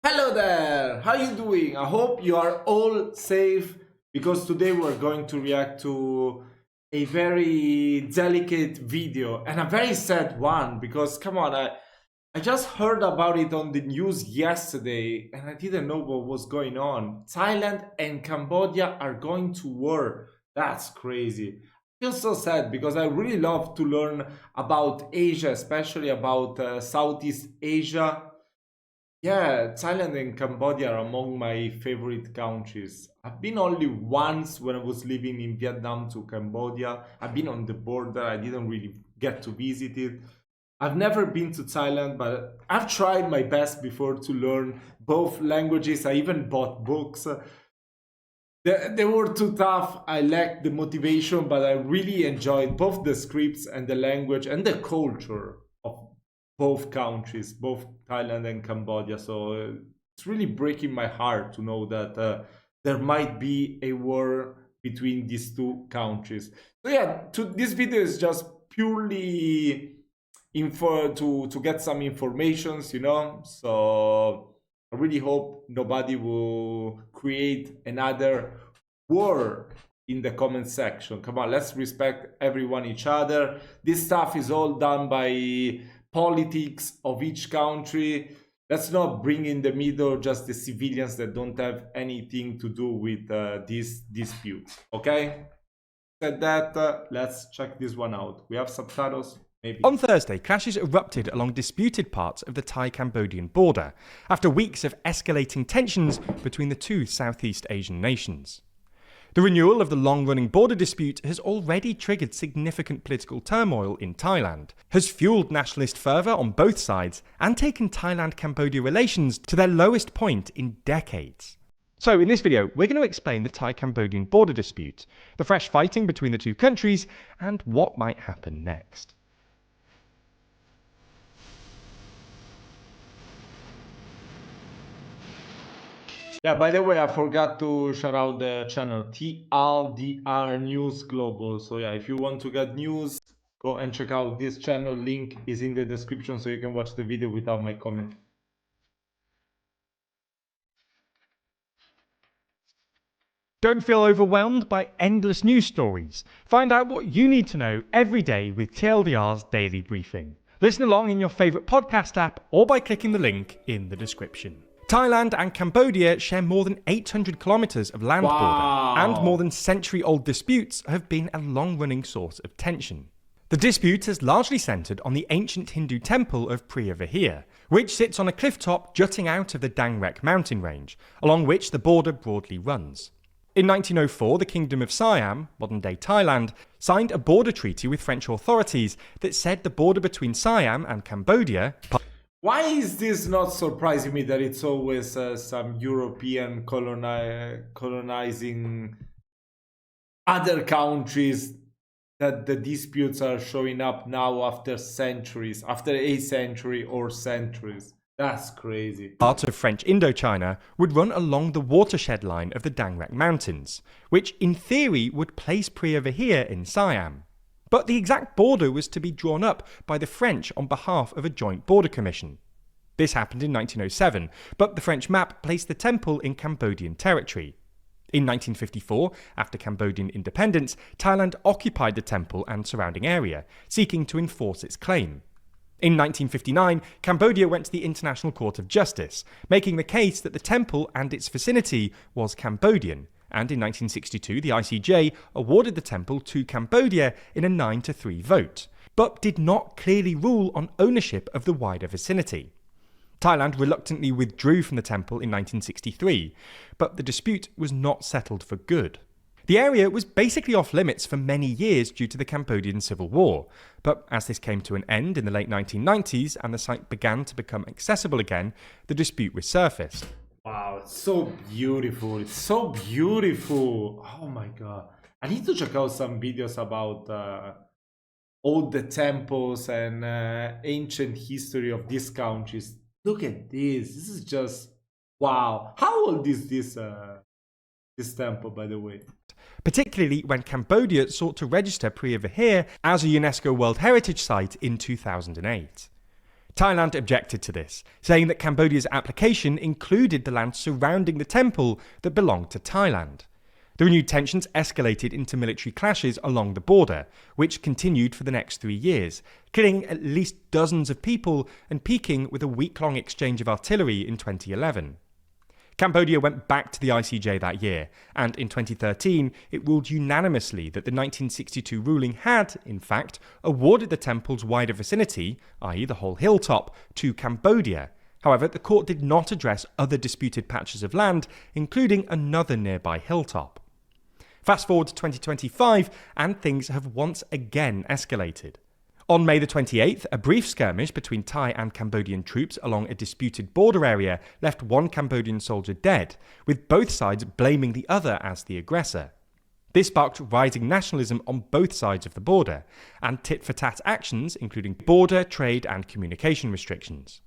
Hello there, how you doing? I hope you are all safe because today we're going to react to a very delicate video and a very sad one because come on, I just heard about it on the news yesterday and I didn't know what was going on. Thailand and Cambodia are going to war. That's crazy. I feel so sad because I really love to learn about Asia, especially about Southeast Asia. Yeah, Thailand and Cambodia are among my favorite countries. I've been only once when I was living in Vietnam to Cambodia. I've been on the border. I didn't really get to visit it. I've never been to Thailand, but I've tried my best before to learn both languages. I even bought books. They were too tough. I lacked the motivation, but I really enjoyed both the scripts and the language and the culture of both countries, both Thailand and Cambodia. So it's really breaking my heart to know that there might be a war between these two countries. So yeah, this video is just purely info to get some informations, So I really hope nobody will create another war in the comment section. Come on, let's respect everyone each other. This stuff is all done by politics of each country. Let's not bring in the middle just the civilians that don't have anything to do with this dispute. Okay? Said that, let's check this one out. We have subtitles. Maybe. On Thursday, clashes erupted along disputed parts of the Thai-Cambodian border after weeks of escalating tensions between the two Southeast Asian nations. The renewal of the long-running border dispute has already triggered significant political turmoil in Thailand, has fueled nationalist fervour on both sides, and taken Thailand-Cambodia relations to their lowest point in decades. So in this video, we're going to explain the Thai-Cambodian border dispute, the fresh fighting between the two countries, and what might happen next. Yeah, by the way, I forgot to shout out the channel TLDR News Global. So yeah, if you want to get news, go and check out this channel. Link is in the description so you can watch the video without my comment. Don't feel overwhelmed by endless news stories. Find out what you need to know every day with TLDR's Daily Briefing. Listen along in your favourite podcast app or by clicking the link in the description. Thailand and Cambodia share more than 800 kilometres of land border, and more than century-old disputes have been a long-running source of tension. The dispute has largely centred on the ancient Hindu temple of Priya Vihir, which sits on a cliff top jutting out of the Dang Rek mountain range, along which the border broadly runs. In 1904, the Kingdom of Siam, modern-day Thailand, signed a border treaty with French authorities that said the border between Siam and Cambodia... Why is this not surprising me that it's always some European colonizing other countries that the disputes are showing up now after centuries, after a century or centuries? That's crazy. Part of French Indochina would run along the watershed line of the Dang Rek Mountains, which in theory would place Priya Vihir in Siam. But the exact border was to be drawn up by the French on behalf of a joint border commission. This happened in 1907, but the French map placed the temple in Cambodian territory. In 1954, after Cambodian independence, Thailand occupied the temple and surrounding area, seeking to enforce its claim. In 1959, Cambodia went to the International Court of Justice, making the case that the temple and its vicinity was Cambodian, and in 1962 the ICJ awarded the temple to Cambodia in a 9-3 vote, but did not clearly rule on ownership of the wider vicinity. Thailand reluctantly withdrew from the temple in 1963, but the dispute was not settled for good. The area was basically off limits for many years due to the Cambodian Civil War, but as this came to an end in the late 1990s and the site began to become accessible again, the dispute resurfaced. Wow, it's so beautiful. It's so beautiful. Oh my god. I need to check out some videos about all the temples and ancient history of these countries. Look at this. This is just wow. How old is this temple, by the way? Particularly when Cambodia sought to register Priya Vihir as a UNESCO World Heritage Site in 2008. Thailand objected to this, saying that Cambodia's application included the land surrounding the temple that belonged to Thailand. The renewed tensions escalated into military clashes along the border, which continued for the next 3 years, killing at least dozens of people and peaking with a week-long exchange of artillery in 2011. Cambodia went back to the ICJ that year, and in 2013 it ruled unanimously that the 1962 ruling had, in fact, awarded the temple's wider vicinity, i.e. the whole hilltop, to Cambodia. However, the court did not address other disputed patches of land, including another nearby hilltop. Fast forward to 2025, and things have once again escalated. On May the 28th, a brief skirmish between Thai and Cambodian troops along a disputed border area left one Cambodian soldier dead, with both sides blaming the other as the aggressor. This sparked rising nationalism on both sides of the border, and tit-for-tat actions, including border, trade and communication restrictions.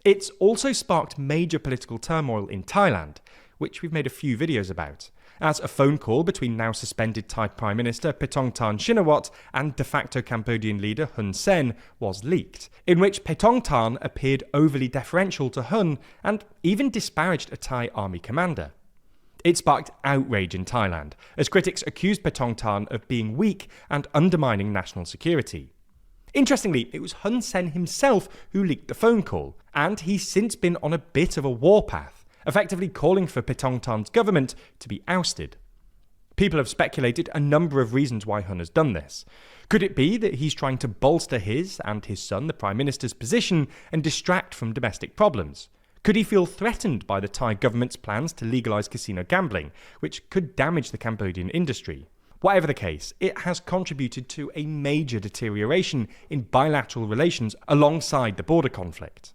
It's also sparked major political turmoil in Thailand, which we've made a few videos about, as a phone call between now suspended Thai Prime Minister Paetongtarn Shinawatra and de facto Cambodian leader Hun Sen was leaked, in which Paetongtarn appeared overly deferential to Hun and even disparaged a Thai army commander. It sparked outrage in Thailand, as critics accused Paetongtarn of being weak and undermining national security. Interestingly, it was Hun Sen himself who leaked the phone call, and he's since been on a bit of a warpath, effectively calling for Paetongtarn's government to be ousted. People have speculated a number of reasons why Hun has done this. Could it be that he's trying to bolster his and his son, the Prime Minister's position, and distract from domestic problems? Could he feel threatened by the Thai government's plans to legalise casino gambling, which could damage the Cambodian industry? Whatever the case, it has contributed to a major deterioration in bilateral relations alongside the border conflict.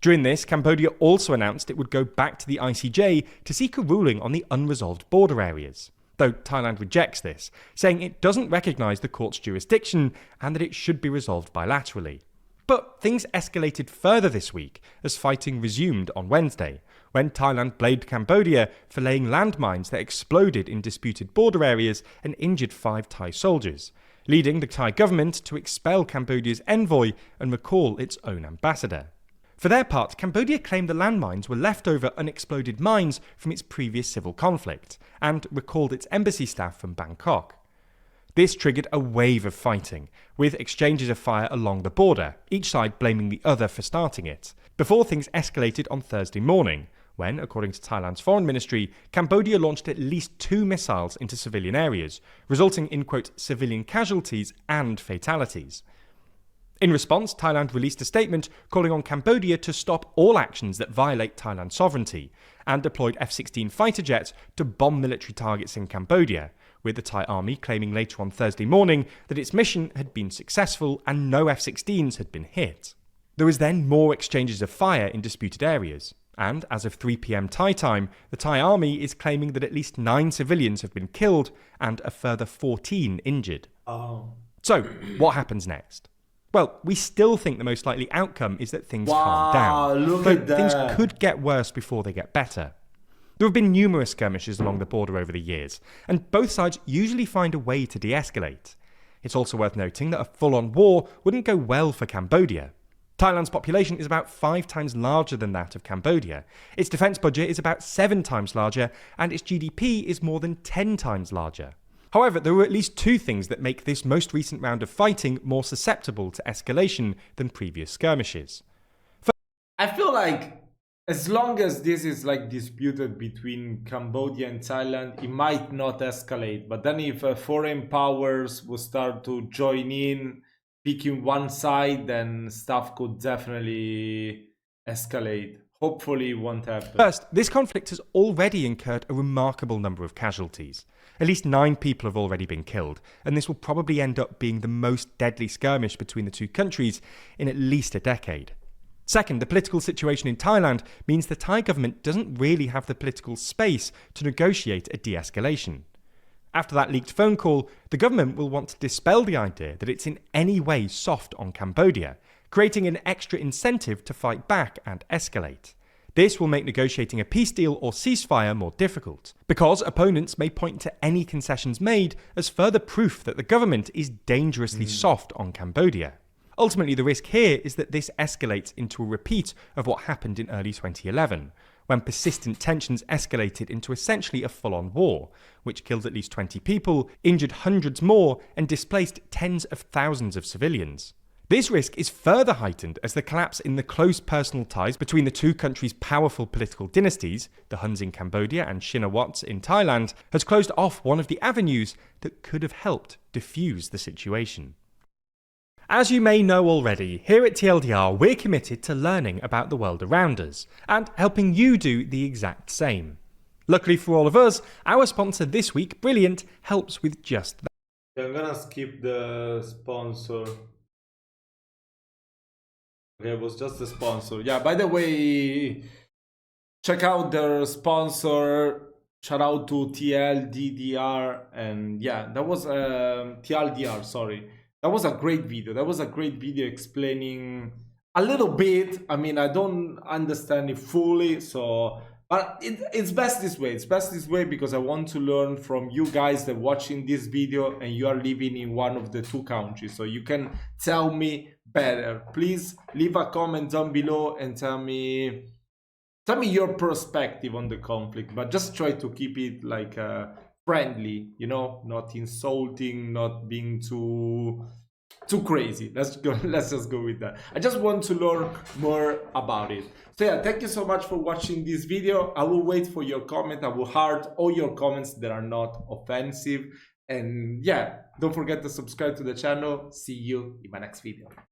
During this, Cambodia also announced it would go back to the ICJ to seek a ruling on the unresolved border areas, though Thailand rejects this, saying it doesn't recognise the court's jurisdiction and that it should be resolved bilaterally. But things escalated further this week as fighting resumed on Wednesday, when Thailand blamed Cambodia for laying landmines that exploded in disputed border areas and injured 5 Thai soldiers, leading the Thai government to expel Cambodia's envoy and recall its own ambassador. For their part, Cambodia claimed the landmines were leftover unexploded mines from its previous civil conflict, and recalled its embassy staff from Bangkok. This triggered a wave of fighting, with exchanges of fire along the border, each side blaming the other for starting it, before things escalated on Thursday morning, when, according to Thailand's foreign ministry, Cambodia launched at least 2 missiles into civilian areas, resulting in, quote, civilian casualties and fatalities. In response, Thailand released a statement calling on Cambodia to stop all actions that violate Thailand's sovereignty, and deployed F-16 fighter jets to bomb military targets in Cambodia, with the Thai army claiming later on Thursday morning that its mission had been successful and no F-16s had been hit. There was then more exchanges of fire in disputed areas, and as of 3 p.m. Thai time, the Thai army is claiming that at least 9 civilians have been killed and a further 14 injured. So, what happens next? Well, we still think the most likely outcome is that things calm down, but things could get worse before they get better. There have been numerous skirmishes along the border over the years, and both sides usually find a way to de-escalate. It's also worth noting that a full-on war wouldn't go well for Cambodia. Thailand's population is about 5 times larger than that of Cambodia, its defence budget is about 7 times larger, and its GDP is more than 10 times larger. However, there were at least 2 things that make this most recent round of fighting more susceptible to escalation than previous skirmishes. I feel like as long as this is like disputed between Cambodia and Thailand, it might not escalate. But then if foreign powers will start to join in, picking one side, then stuff could definitely escalate. Hopefully it won't happen. First, this conflict has already incurred a remarkable number of casualties. At least 9 people have already been killed, and this will probably end up being the most deadly skirmish between the 2 countries in at least a decade. Second, the political situation in Thailand means the Thai government doesn't really have the political space to negotiate a de-escalation. After that leaked phone call, the government will want to dispel the idea that it's in any way soft on Cambodia, creating an extra incentive to fight back and escalate. This will make negotiating a peace deal or ceasefire more difficult, because opponents may point to any concessions made as further proof that the government is dangerously soft on Cambodia. Ultimately, the risk here is that this escalates into a repeat of what happened in early 2011, when persistent tensions escalated into essentially a full-on war, which killed at least 20 people, injured hundreds more, and displaced tens of thousands of civilians. This risk is further heightened as the collapse in the close personal ties between the two countries' powerful political dynasties, the Huns in Cambodia and Shinawats in Thailand, has closed off one of the avenues that could have helped diffuse the situation. As you may know already, here at TLDR we're committed to learning about the world around us, and helping you do the exact same. Luckily for all of us, our sponsor this week, Brilliant, helps with just that. I'm gonna skip the sponsor. Okay, it was just the sponsor. Yeah, by the way, check out their sponsor. Shout out to TLDR. And yeah, that was TLDR, sorry. That was a great video. That was a great video explaining a little bit. I mean, I don't understand it fully, so but it's best this way. It's best this way because I want to learn from you guys that are watching this video and you are living in one of the two countries, so you can tell me better. Please leave a comment down below and tell me your perspective on the conflict, but just try to keep it like friendly, you know, not insulting, not being too crazy. Let's just go with that. I just want to learn more about it. So yeah, thank you so much for watching this video. I will wait for your comment. I will heart all your comments that are not offensive. And yeah, don't forget to subscribe to the channel. See you in my next video.